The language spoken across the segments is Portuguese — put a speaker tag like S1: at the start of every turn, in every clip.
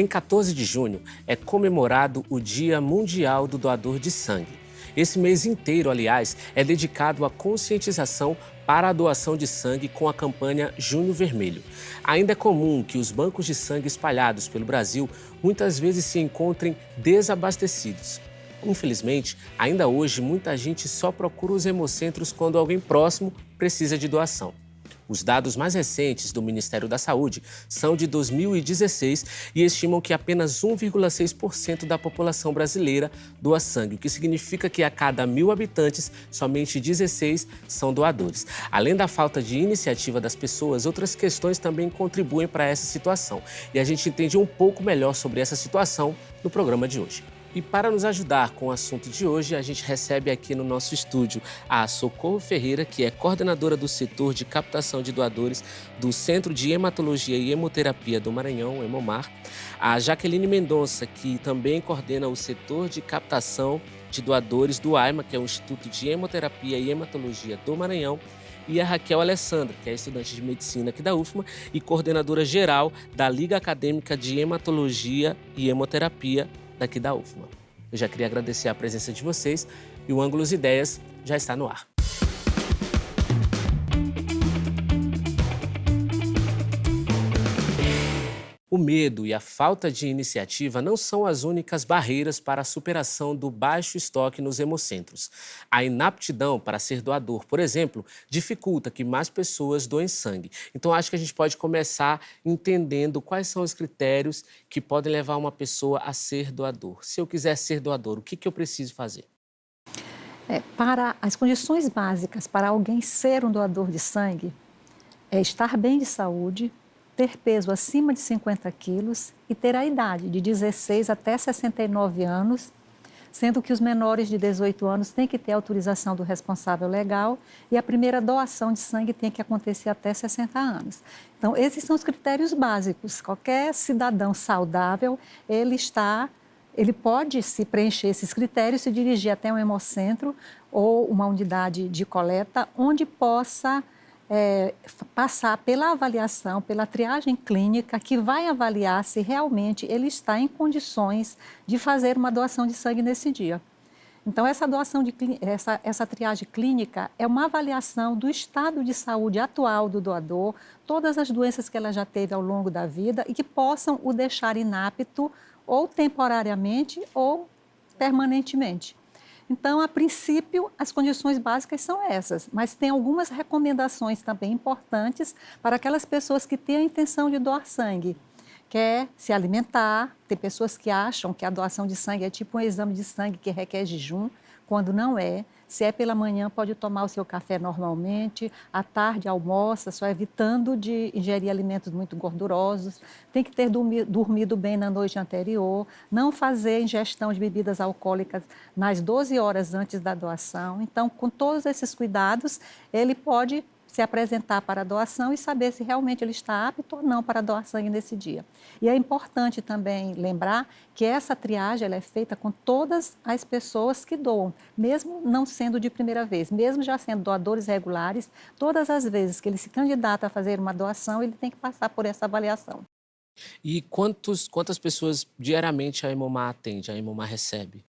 S1: Em 14 de junho é comemorado o Dia Mundial do Doador de Sangue. Esse mês inteiro, aliás, é dedicado à conscientização para a doação de sangue com a campanha Junho Vermelho. Ainda é comum que os bancos de sangue espalhados pelo Brasil muitas vezes se encontrem desabastecidos. Infelizmente, ainda hoje, muita gente só procura os hemocentros quando alguém próximo precisa de doação. Os dados mais recentes do Ministério da Saúde são de 2016 e estimam que apenas 1,6% da população brasileira doa sangue, o que significa que a cada 1.000 habitantes, somente 16 são doadores. Além da falta de iniciativa das pessoas, outras questões também contribuem para essa situação. E a gente entende um pouco melhor sobre essa situação no programa de hoje. E para nos ajudar com o assunto de hoje, a gente recebe aqui no nosso estúdio a Socorro Ferreira, que é coordenadora do setor de captação de doadores do Centro de Hematologia e Hemoterapia do Maranhão, Hemomar, a Jaqueline Mendonça, que também coordena o setor de captação de doadores do AIMA, que é o Instituto de Hemoterapia e Hematologia do Maranhão, e a Raquel Alessandra, que é estudante de medicina aqui da UFMA e coordenadora geral da Liga Acadêmica de Hematologia e Hemoterapia daqui da UFMA. Eu já queria agradecer a presença de vocês e o Ângulos Ideias já está no ar. O medo e a falta de iniciativa não são as únicas barreiras para a superação do baixo estoque nos hemocentros. A inaptidão para ser doador, por exemplo, dificulta que mais pessoas doem sangue. Então, acho que a gente pode começar entendendo quais são os critérios que podem levar uma pessoa a ser doador. Se eu quiser ser doador, o que eu preciso fazer?
S2: Para as condições básicas para alguém ser um doador de sangue é estar bem de saúde, ter peso acima de 50 quilos e ter a idade de 16 até 69 anos, sendo que os menores de 18 anos têm que ter autorização do responsável legal e a primeira doação de sangue tem que acontecer até 60 anos. Então, esses são os critérios básicos. Qualquer cidadão saudável, ele pode se preencher esses critérios, se dirigir até um hemocentro ou uma unidade de coleta, onde possa passar pela avaliação, pela triagem clínica, que vai avaliar se realmente ele está em condições de fazer uma doação de sangue nesse dia. Então, essa triagem clínica é uma avaliação do estado de saúde atual do doador, todas as doenças que ela já teve ao longo da vida e que possam o deixar inapto ou temporariamente ou permanentemente. Então, a princípio, as condições básicas são essas, mas tem algumas recomendações também importantes para aquelas pessoas que têm a intenção de doar sangue. Quer se alimentar, tem pessoas que acham que a doação de sangue é tipo um exame de sangue que requer jejum, quando não é. Se é pela manhã, pode tomar o seu café normalmente, à tarde almoça, só evitando de ingerir alimentos muito gordurosos, tem que ter dormido bem na noite anterior, não fazer ingestão de bebidas alcoólicas nas 12 horas antes da doação. Então, com todos esses cuidados, ele pode se apresentar para a doação e saber se realmente ele está apto ou não para doar sangue nesse dia. E é importante também lembrar que essa triagem ela é feita com todas as pessoas que doam, mesmo não sendo de primeira vez, mesmo já sendo doadores regulares, todas as vezes que ele se candidata a fazer uma doação, ele tem que passar por essa avaliação.
S1: E quantas pessoas diariamente a Hemomar atende, a Hemomar recebe?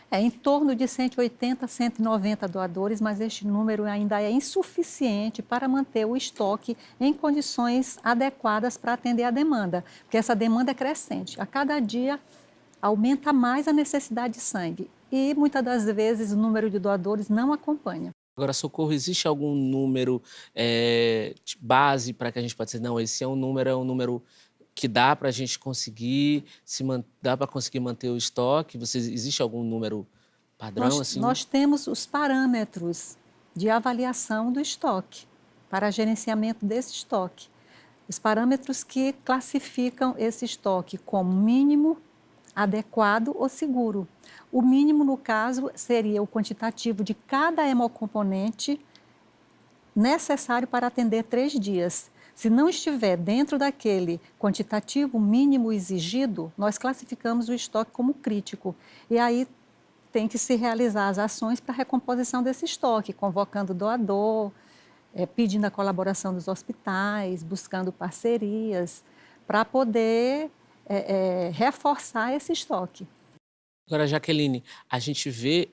S2: Em torno de 180 a 190 doadores, mas este número ainda é insuficiente para manter o estoque em condições adequadas para atender a demanda, porque essa demanda é crescente. A cada dia aumenta mais a necessidade de sangue e muitas das vezes o número de doadores não acompanha.
S1: Agora, Socorro, existe algum número de base para que a gente possa dizer, não, esse é um número que dá para a gente conseguir, dá para conseguir manter o estoque? Existe algum número padrão?
S2: Nós temos os parâmetros de avaliação do estoque, para gerenciamento desse estoque. Os parâmetros que classificam esse estoque como mínimo, adequado ou seguro. O mínimo, no caso, seria o quantitativo de cada hemocomponente necessário para atender 3 dias. Se não estiver dentro daquele quantitativo mínimo exigido, nós classificamos o estoque como crítico. E aí tem que se realizar as ações para a recomposição desse estoque, convocando o doador, pedindo a colaboração dos hospitais, buscando parcerias, para poder reforçar esse estoque.
S1: Agora, Jaqueline, a gente vê,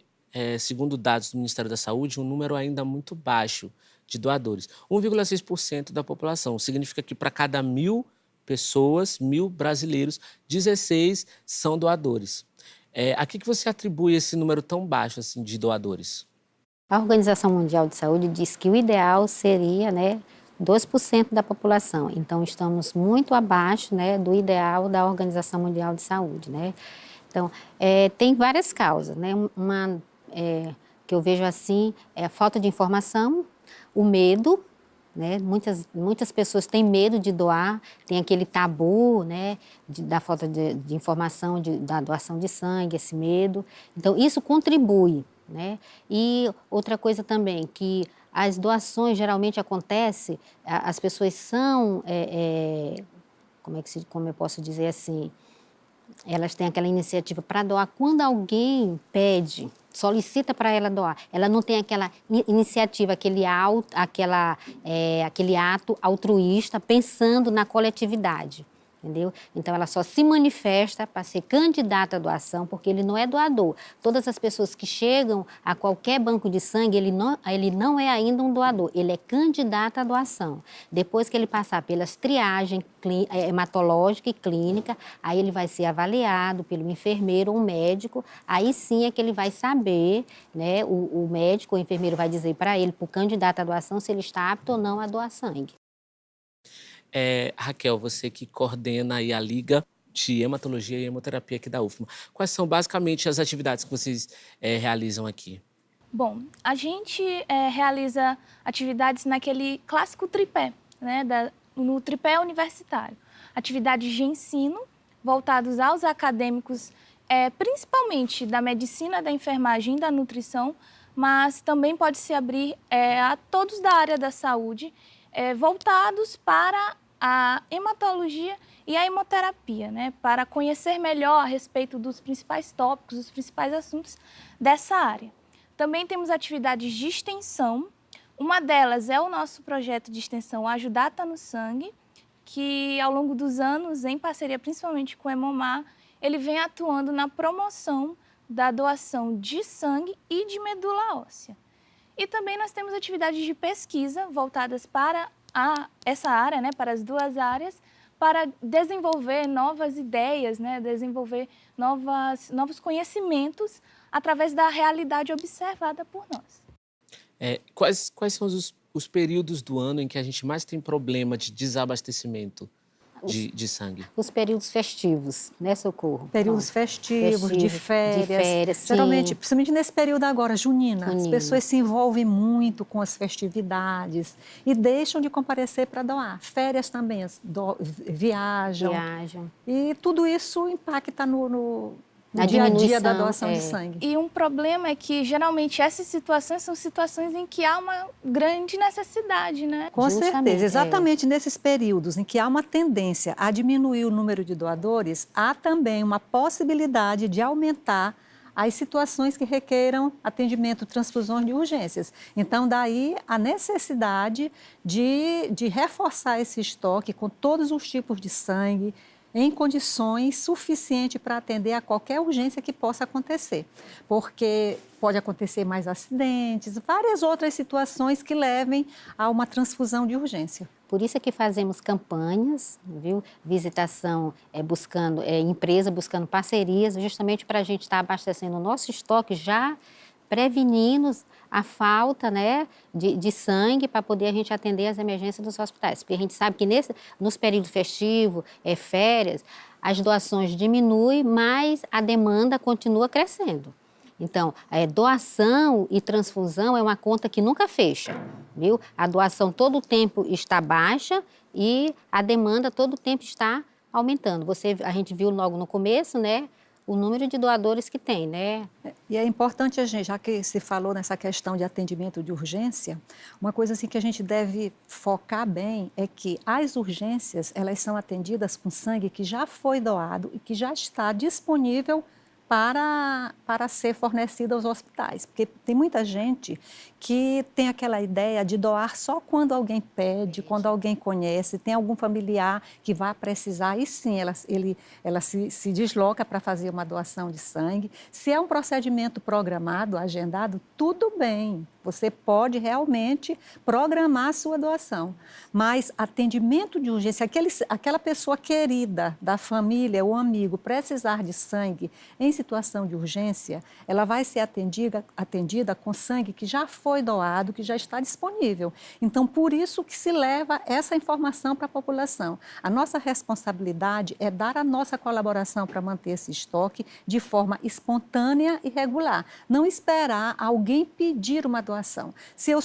S1: segundo dados do Ministério da Saúde, um número ainda muito baixo de doadores. 1,6% da população. Significa que para cada 1.000 pessoas, 1.000 brasileiros, 16 são doadores. A que você atribui esse número tão baixo assim, de doadores?
S3: A Organização Mundial de Saúde diz que o ideal seria, 2% da população. Então, estamos muito abaixo, do ideal da Organização Mundial de Saúde, Então, tem várias causas, Uma que eu vejo assim é a falta de informação, o medo, Muitas pessoas têm medo de doar, tem aquele tabu, da falta de informação, da doação de sangue, esse medo. Então, isso contribui, E outra coisa também, que as doações geralmente acontecem, as pessoas são, como eu posso dizer assim, elas têm aquela iniciativa para doar quando alguém pede, solicita para ela doar. Ela não tem aquela iniciativa, aquele ato altruísta pensando na coletividade, entendeu? Então, ela só se manifesta para ser candidata à doação, porque ele não é doador. Todas as pessoas que chegam a qualquer banco de sangue, ele não é ainda um doador, ele é candidato à doação. Depois que ele passar pelas triagens hematológica e clínica, aí ele vai ser avaliado pelo enfermeiro ou médico, aí sim é que ele vai saber, o médico ou o enfermeiro vai dizer para ele, para o candidato à doação, se ele está apto ou não a doar sangue.
S1: Raquel, você que coordena aí a Liga de Hematologia e Hemoterapia aqui da UFMA. Quais são basicamente as atividades que vocês realizam aqui?
S4: Bom, a gente realiza atividades naquele clássico tripé, no tripé universitário. Atividades de ensino voltados aos acadêmicos, principalmente da medicina, da enfermagem e da nutrição, mas também pode se abrir a todos da área da saúde, voltados para a hematologia e a hemoterapia, para conhecer melhor a respeito dos principais tópicos, dos principais assuntos dessa área. Também temos atividades de extensão. Uma delas é o nosso projeto de extensão Ajudar Tá no Sangue, que ao longo dos anos, em parceria principalmente com o Hemomar, ele vem atuando na promoção da doação de sangue e de medula óssea. E também nós temos atividades de pesquisa voltadas para essa área, para as duas áreas, para desenvolver novas ideias, desenvolver novos conhecimentos através da realidade observada por nós.
S1: Quais são os períodos do ano em que a gente mais tem problema de desabastecimento de sangue?
S3: Os períodos festivos, Socorro?
S2: Períodos festivos, de férias. Geralmente, principalmente nesse período agora, junina, as pessoas se envolvem muito com as festividades e deixam de comparecer para doar. Férias também, viajam. E tudo isso impacta no dia a dia da doação de sangue.
S4: E um problema é que, geralmente, essas situações são situações em que há uma grande necessidade,
S2: Com certeza, exatamente nesses períodos em que há uma tendência a diminuir o número de doadores, há também uma possibilidade de aumentar as situações que requeiram atendimento, transfusões de urgências. Então, daí a necessidade de reforçar esse estoque com todos os tipos de sangue, em condições suficientes para atender a qualquer urgência que possa acontecer. Porque pode acontecer mais acidentes, várias outras situações que levem a uma transfusão de urgência.
S3: Por isso é que fazemos campanhas, visitação, empresa buscando parcerias, justamente para a gente estar abastecendo o nosso estoque, já prevenindo a falta de sangue para poder a gente atender as emergências dos hospitais. Porque a gente sabe que nos períodos festivos, férias, as doações diminuem, mas a demanda continua crescendo. Então, doação e transfusão é uma conta que nunca fecha, A doação todo o tempo está baixa e a demanda todo o tempo está aumentando. A gente viu logo no começo, o número de doadores que tem,
S2: E é importante a gente, já que se falou nessa questão de atendimento de urgência, uma coisa assim que a gente deve focar bem é que as urgências, elas são atendidas com sangue que já foi doado e que já está disponível para ser fornecida aos hospitais. Porque tem muita gente que tem aquela ideia de doar só quando alguém pede, quando alguém conhece, tem algum familiar que vai precisar, e sim, ela se desloca para fazer uma doação de sangue. Se é um procedimento programado, agendado, tudo bem, você pode realmente programar a sua doação. Mas atendimento de urgência, aquela pessoa querida da família ou amigo precisar de sangue em situação de urgência, ela vai ser atendida com sangue que já foi doado, que já está disponível. Então, por isso que se leva essa informação para a população. A nossa responsabilidade é dar a nossa colaboração para manter esse estoque de forma espontânea e regular. Não esperar alguém pedir uma doação. Se eu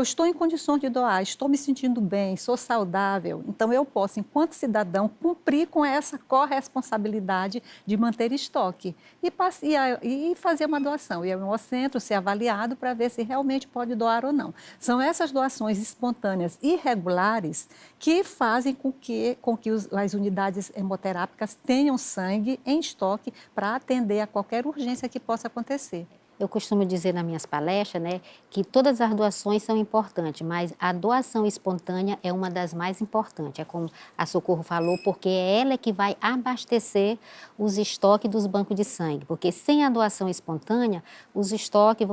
S2: estou em condições de doar, estou me sentindo bem, sou saudável, então eu posso, enquanto cidadão, cumprir com essa corresponsabilidade de manter estoque e fazer uma doação. Ir ao centro, ser avaliado para ver se realmente pode doar ou não. São essas doações espontâneas e regulares que fazem com que as unidades hemoterápicas tenham sangue em estoque para atender a qualquer urgência que possa acontecer.
S3: Eu costumo dizer nas minhas palestras, né, que todas as doações são importantes, mas a doação espontânea é uma das mais importantes. É como a Socorro falou, porque é ela que vai abastecer os estoques dos bancos de sangue. Porque sem a doação espontânea, os estoques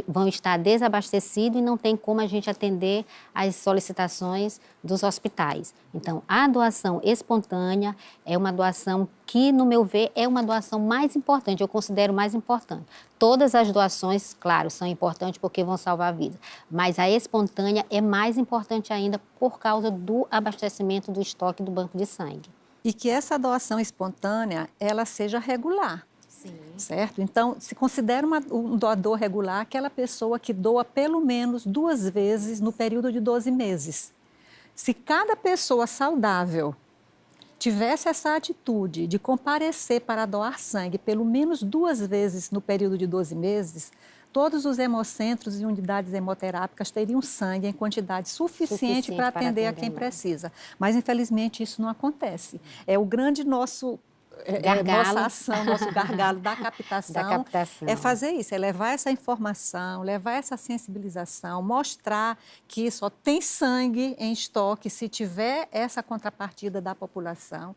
S3: vão estar desabastecidos e não tem como a gente atender as solicitações dos hospitais. Então, a doação espontânea é uma doação que, no meu ver, é uma doação mais importante, eu considero mais importante. Todas as doações, claro, são importantes porque vão salvar vidas, mas a espontânea é mais importante ainda por causa do abastecimento do estoque do banco de sangue.
S2: E que essa doação espontânea, ela seja regular.
S3: Sim.
S2: Certo? Então, se considera um doador regular aquela pessoa que doa pelo menos 2 vezes no período de 12 meses. Se cada pessoa saudável tivesse essa atitude de comparecer para doar sangue pelo menos 2 vezes no período de 12 meses, todos os hemocentros e unidades hemoterápicas teriam sangue em quantidade suficiente para atender a quem precisa. Mas, infelizmente, isso não acontece. É o grande nossa ação, nosso gargalo da captação, é fazer isso, é levar essa informação, levar essa sensibilização, mostrar que só tem sangue em estoque se tiver essa contrapartida da população.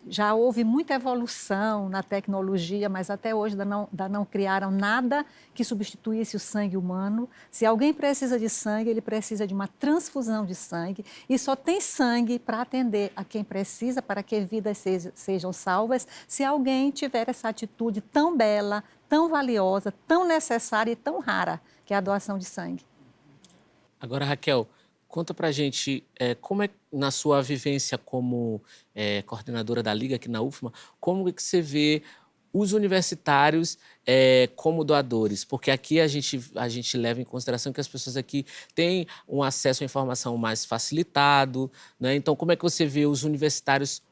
S2: Já houve muita evolução na tecnologia, mas até hoje ainda não criaram nada que substituísse o sangue humano. Se alguém precisa de sangue, ele precisa de uma transfusão de sangue e só tem sangue para atender a quem precisa, para que vidas sejam salvas, se alguém tiver essa atitude tão bela, tão valiosa, tão necessária e tão rara, que é a doação de sangue.
S1: Agora, Raquel, conta pra gente como é, na sua vivência como coordenadora da Liga aqui na UFMA, como é que você vê os universitários como doadores? Porque aqui a gente leva em consideração que as pessoas aqui têm um acesso à informação mais facilitado, né? Então, como é que você vê os universitários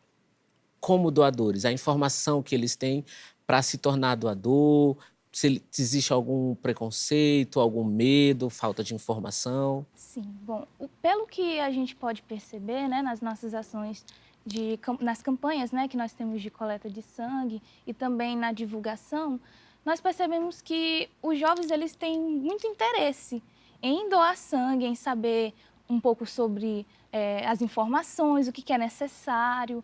S1: como doadores? A informação que eles têm para se tornar doador, se existe algum preconceito, algum medo, falta de informação?
S4: Sim, bom, pelo que a gente pode perceber, né, nas nossas ações, nas campanhas, né, que nós temos de coleta de sangue e também na divulgação, nós percebemos que os jovens eles têm muito interesse em doar sangue, em saber um pouco sobre as informações, o que é necessário.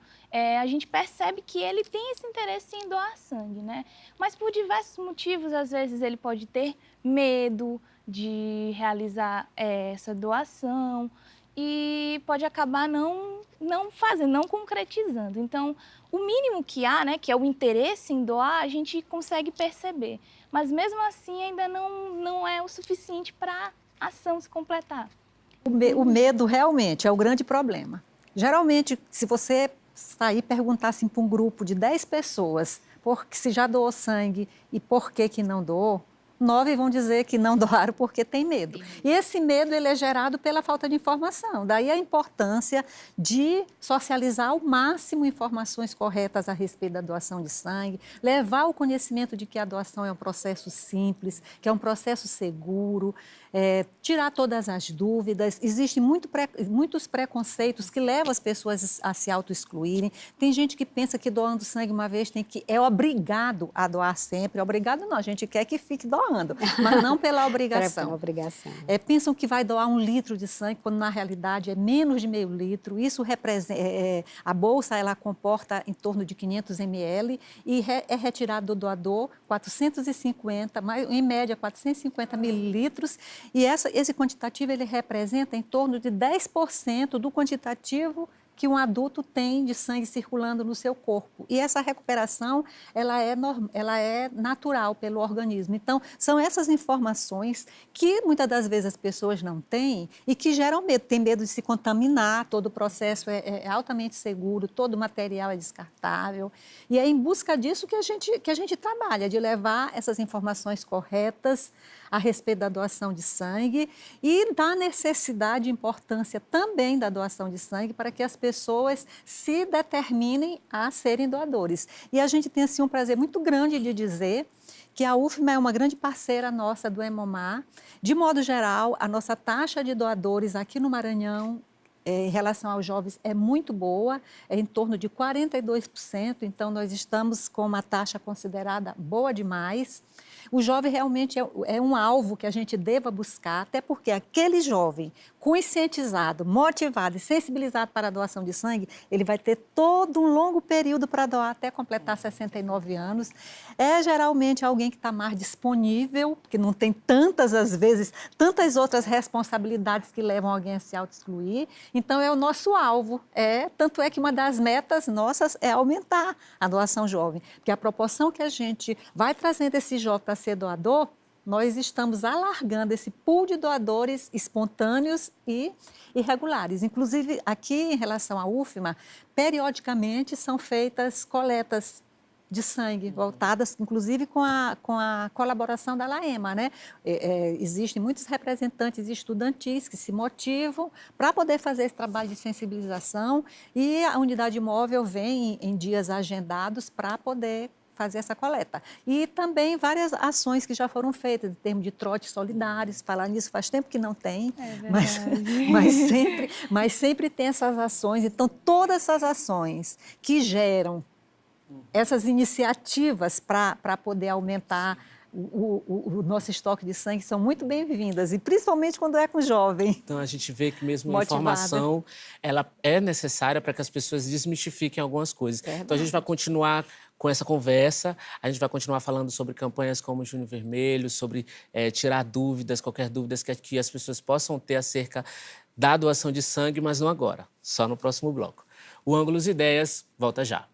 S4: A gente percebe que ele tem esse interesse em doar sangue, né? Mas por diversos motivos, às vezes ele pode ter medo de realizar essa doação e pode acabar não fazendo, não concretizando. Então, o mínimo que há, né, que é o interesse em doar, a gente consegue perceber. Mas mesmo assim ainda não é o suficiente para a ação se completar.
S2: O medo realmente é o grande problema. Geralmente, se você sair e perguntar assim, para um grupo de 10 pessoas se já doou sangue e por que não doou, 9 vão dizer que não doaram porque tem medo. E esse medo ele é gerado pela falta de informação. Daí a importância de socializar ao máximo informações corretas a respeito da doação de sangue, levar o conhecimento de que a doação é um processo simples, que é um processo seguro, tirar todas as dúvidas. Existem muitos preconceitos que levam as pessoas a se auto-excluírem. Tem gente que pensa que doando sangue uma vez é obrigado a doar sempre. Obrigado não, a gente quer que fique doando, mas não pela obrigação.
S3: Pela obrigação.
S2: Pensam que vai doar 1 litro de sangue, quando na realidade é menos de meio litro. Isso representa, a bolsa ela comporta em torno de 500 ml e é retirado do doador 450, em média 450 mililitros. E esse quantitativo ele representa em torno de 10% do quantitativo que um adulto tem de sangue circulando no seu corpo. E essa recuperação, ela é natural pelo organismo. Então, são essas informações que muitas das vezes as pessoas não têm e que geram medo. Tem medo de se contaminar, todo o processo é altamente seguro, todo o material é descartável. E é em busca disso que a gente trabalha, de levar essas informações corretas a respeito da doação de sangue e da necessidade e importância também da doação de sangue para que as pessoas se determinem a serem doadores. E a gente tem assim, um prazer muito grande de dizer que a UFMA é uma grande parceira nossa do Hemomar. De modo geral, a nossa taxa de doadores aqui no Maranhão, em relação aos jovens, é muito boa, é em torno de 42%, então nós estamos com uma taxa considerada boa demais. O jovem realmente é um alvo que a gente deva buscar, até porque aquele jovem conscientizado, motivado e sensibilizado para a doação de sangue, ele vai ter todo um longo período para doar até completar 69 anos. É geralmente alguém que está mais disponível, que não tem às vezes, tantas outras responsabilidades que levam alguém a se auto-excluir. Então, é o nosso alvo. Tanto é que uma das metas nossas é aumentar a doação jovem. Porque a proporção que a gente vai trazendo esse jovem para ser doador, nós estamos alargando esse pool de doadores espontâneos e irregulares. Inclusive, aqui em relação à UFMA, periodicamente são feitas coletas de sangue, voltadas, inclusive com a colaboração da LAEMA, né? Existem muitos representantes estudantis que se motivam para poder fazer esse trabalho de sensibilização e a unidade móvel vem em dias agendados para poder fazer essa coleta. E também várias ações que já foram feitas, em termos de trotes solidários, falar nisso faz tempo que não tem, mas sempre tem essas ações. Então, todas essas ações que geram essas iniciativas para poder aumentar o nosso estoque de sangue são muito bem-vindas, e principalmente quando é com jovem.
S1: Então, a gente vê que mesmo a
S2: Motivada.
S1: informação, ela é necessária para que as pessoas desmistifiquem algumas coisas.
S2: Verdade.
S1: Então, a gente vai continuar com essa conversa, a gente vai continuar falando sobre campanhas como o Junho Vermelho, sobre tirar dúvidas, qualquer dúvida que as pessoas possam ter acerca da doação de sangue, mas não agora, só no próximo bloco. O Ângulos Ideias volta já.